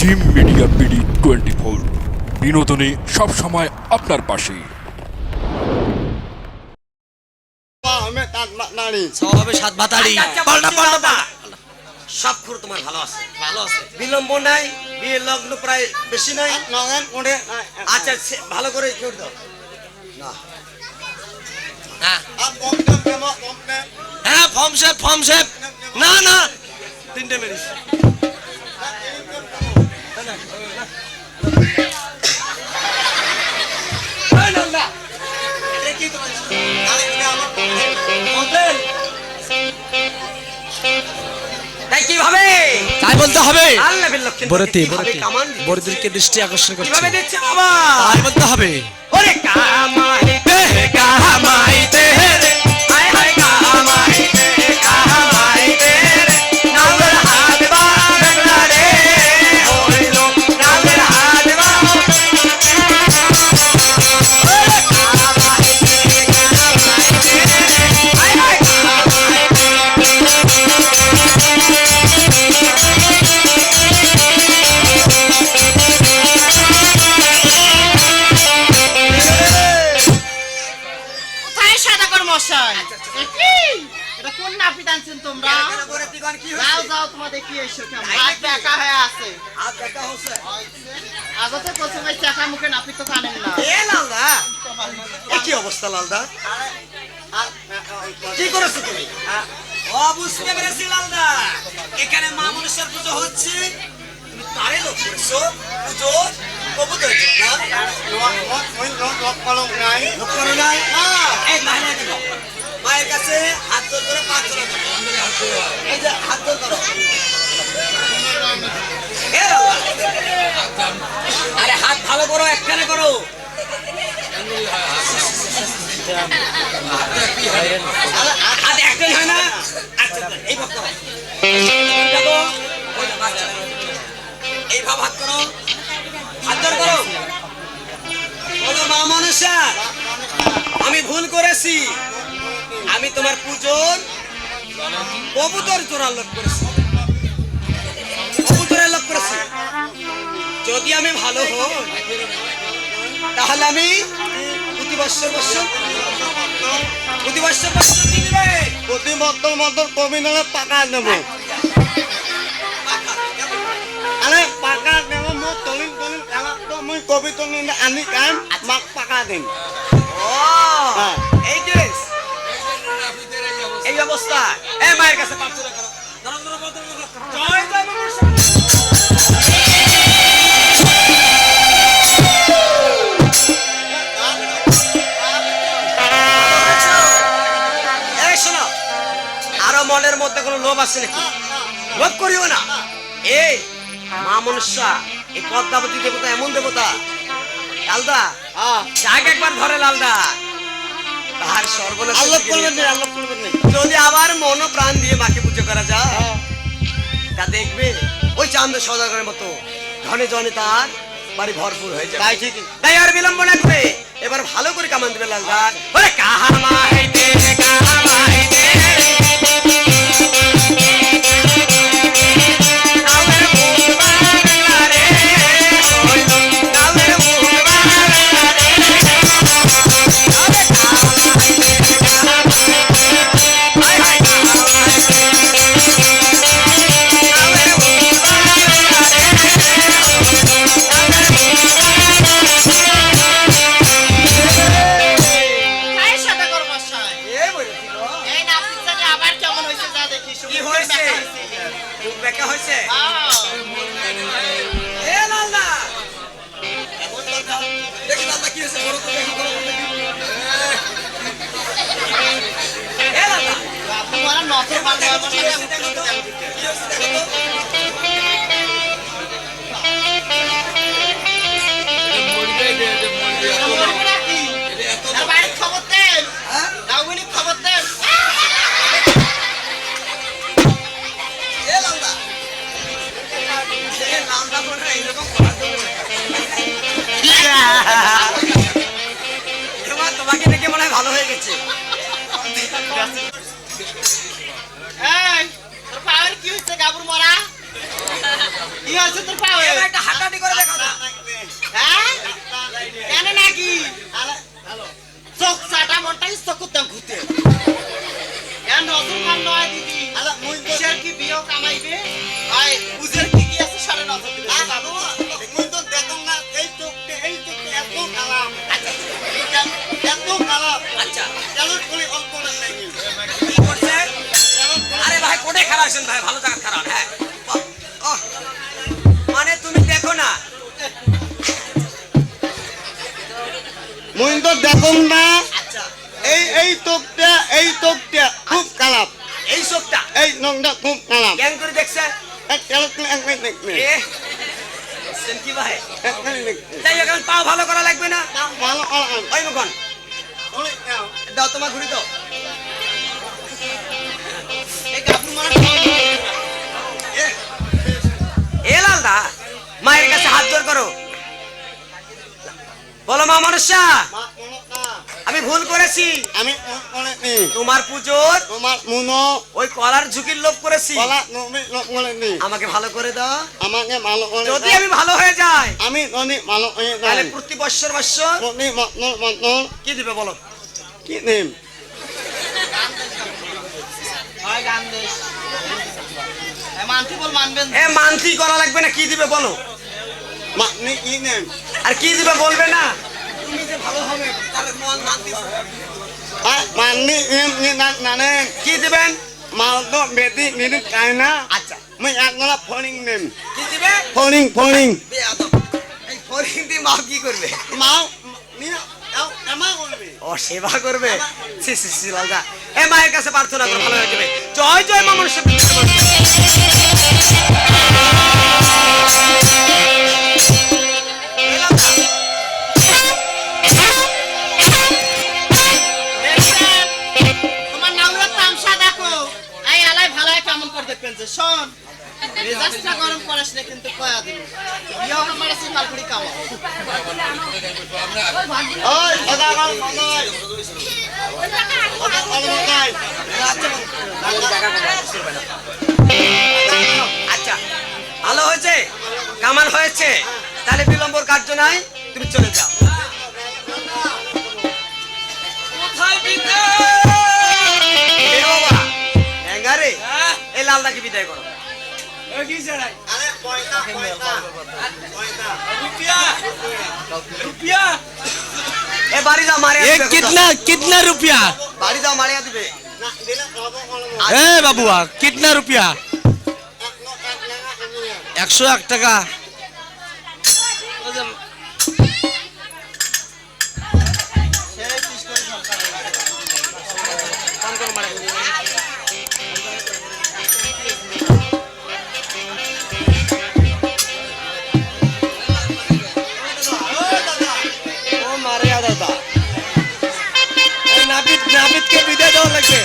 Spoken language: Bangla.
জিম মিডিয়া বিডি 24 বিনোদনে সব সময় আপনার পাশে। স্বভাবে সাত ভাতাড়ি সব খুর তোমার ভালো আছে, ভালো আছে, বিলম্ব নাই, বিয়ের লগ্ন প্রায় বেশি নাই। আচ্ছা ভালো করে জোর দাও না। হ্যাঁ ফর্ম শেপ না না তিনটে মেরিস তাই কিভাবে তাই বলতে হবে। আল্লাহ বিল্লাহ বড়দেরকে দৃষ্টি আকর্ষণ করছে কিভাবে দিচ্ছে বাবা তাই বলতে হবে। ওরে কামাইতে কামাইতে রে হায় হায় কামাইতে কামাইতে রে নামের হাত বাঁধলা রে হইল নামের হাত বাঁধলা ওরে কামাইতে কামাইতে রে হায় হায় মশাই এটা কোন নাপিত আনছেন তোমরা? যাও যাও তোমার দেখি এসো কেমন হাত বেঁকা হয়ে আছে। হাত দেখা হচ্ছে আগতে প্রথমে চাকা মুখে নাপিত তো আনেন না। এ লালদা এ কি অবস্থা লালদা কি করেছো তুমি? ও বুঝতে পেরেছি লালদা এখানে মা মনসার পুজো হচ্ছে তুমি তারে লোক করেছো পুজো কবুতরের জন্য না লোক করো নাই এই মায়ের দিল মায়ের কাছে হাত জোর করে পাঁচ জোর এই যে হাত জোর করো এ লালদা আরে হাত ভালো করো একখানে করো হাত একটাই হয় না এই ভাব করো এই ভাব হাত করো হাত জোর করো বলো মা মনসা আমি ভুল করেছি আমি তোমার পুজোর কবুতর জোড়ার লোক করেছি কবুতরের লোক করেছি যদি আমি ভালো হই তাহলে আমি প্রতি বছর কি দিবে প্রতি বছর কবিনালে পাকা নেব আরে পাকা নেব মই তলিন এলাক তো মই কবি তলিন আনি কাম মাক পাকা দিম ও এই ড্রেস এই অবস্থা এ মায়ের কাছে পাঁচ টাকা করো জয় জয় মনসা মনের মধ্যে কোনো লোভ আছে নাকি? লোভ করিও না। এই মা মনসা এই পদ্মাবতী দেবতা এমন দেবতা লালদা যাক একবার ধরে লালদা তার সর্বনাশ আল্লাহ করবেন না যদি আবার মন প্রাণ দিয়ে মাকে পুজো করা যায় তা দেখবে ওই চান্দ সদাগরের মতো ধনে জনে তার বাড়ি ভরপুর হয়ে যাবে। তাই ঠিক তাই আর বিলম্ব না করে এবার ভালো করে কামান দিবে লালদা। ওরে কাহা মাইতে কাহা মাইতে দেখা হয়েছে এ লালদা দেখি লালদা কি হয়েছে বড় করে দেখি এ লালদা তোমার নজর ভালো হবে কি হয়েছে দেখো তো বাড়ির খবর দেন দাউনি খবর দেন এ লালদা এ লালদা বড় এরকম করার জন্য তোমাকে দেখে মনে হয় ভালো হয়ে গেছে। এই তোর পাওয়ার কি হইছে গাবুর মরা কি হয়েছে তোর পায়ে এবার একটা হাঁটাহাঁটি করে দেখো না হ্যাঁ কেন নাকি চোখ চাটা মনটা ইচ্ছা করতাম ঘুরতে কেন নজর খান নয় দিদি কিসের কি বিয়ে কামাইবে আয় বুঝের কি কি আছে সাড়ে নজর দিবে বাবু মুই তো দেখুন না এই চোখটা এত খারাপ এত খারাপ আচ্ছা কেন বলি অল্প না নাকি কি করছে আরে ভাই কোটে খারাপ আছেন ভাই ভালো জায়গা খারাপ হ্যাঁ ওহ, মানে তুমি দেখো না মুই তো দেখুন না আচ্ছা এই চোখটা খুব খারাপ এই চোখটা এই নংটা খুব খারাপ গ্যাং করে দেখছে কেন তুমি একবার দেখবে এ দেখছেন কি ভাই একবার দেখবে তাই এখন পা ভালো করা লাগবে না ভালো আরাম ওই মুখন দাও তোমার ঘুরি দাও এই গাবু মারা এ লালদা মায়ের কাছে হাত জোর করো বলো মা মনসা আমি ভুল করেছি আমি বলেনি তোমার পুজোর তোমার মুনো ওই কলার ঝুঁকির লোভ করেছি কলা নবী বলেনি আমাকে ভালো করে দাও আমাকে ভালো করে যদি দাও। আমি ভালো হয়ে যাই আমি নদী ভালো হয়ে তাহলে যাই প্রতি বৎসর নদী মতন কি দিবে বলো কি নেম হয় গান দেশ মানতে বল মানবেন এ মানতি করা লাগবে না কি দিবে বলো মানি কি নেম আর কি দিবে বলবে না মানি নেম নি নানে কি দিবেন মাল তো বেটি নিদি চাই না আচ্ছা মই একলা ফলিং নেম কি দিবে ফলিং এই ফরিং দিয়ে মা কি করবে মাও নিয়া আও আমা করবে ও সেবা করবে সি সি সি লালদা এ মায়ের কাছে প্রার্থনা করো ভালো হয়ে যাবে জয় জয় মা মনসা এ লালদা, তোমার নাউরা তামসা দেখো এই আলাই ভালো কেমন করে দেখবেন যে শোন মেজাজটা গরম করিস না কিন্তু কয়া দিন বিয়ে আমার আছে মালকুড়ি কামাও ওই ওদা গাল মনাই ওদা গাল মনাই আচ্ছা ভালো হয়েছে কামান হয়েছে তাহলে বিলম্বর কার্য নাই তুমি চলে যাও কোথায় বিদায় এ বাবা এঙ্গারে এই লালদাকে বিদায় করো আরে পয়সা এ বাড়ি যাও মারিয়া দিবে कितना रुपया বাড়ি যাও মারিয়া দিবে না দিলে খাবো কোন ए बाबुआ कितना रुपया 101 টাকা সেই পিস করে সরকার কাম করো মারিয়া ও মারিয়া দাদা नाबिद के विदे दो लगे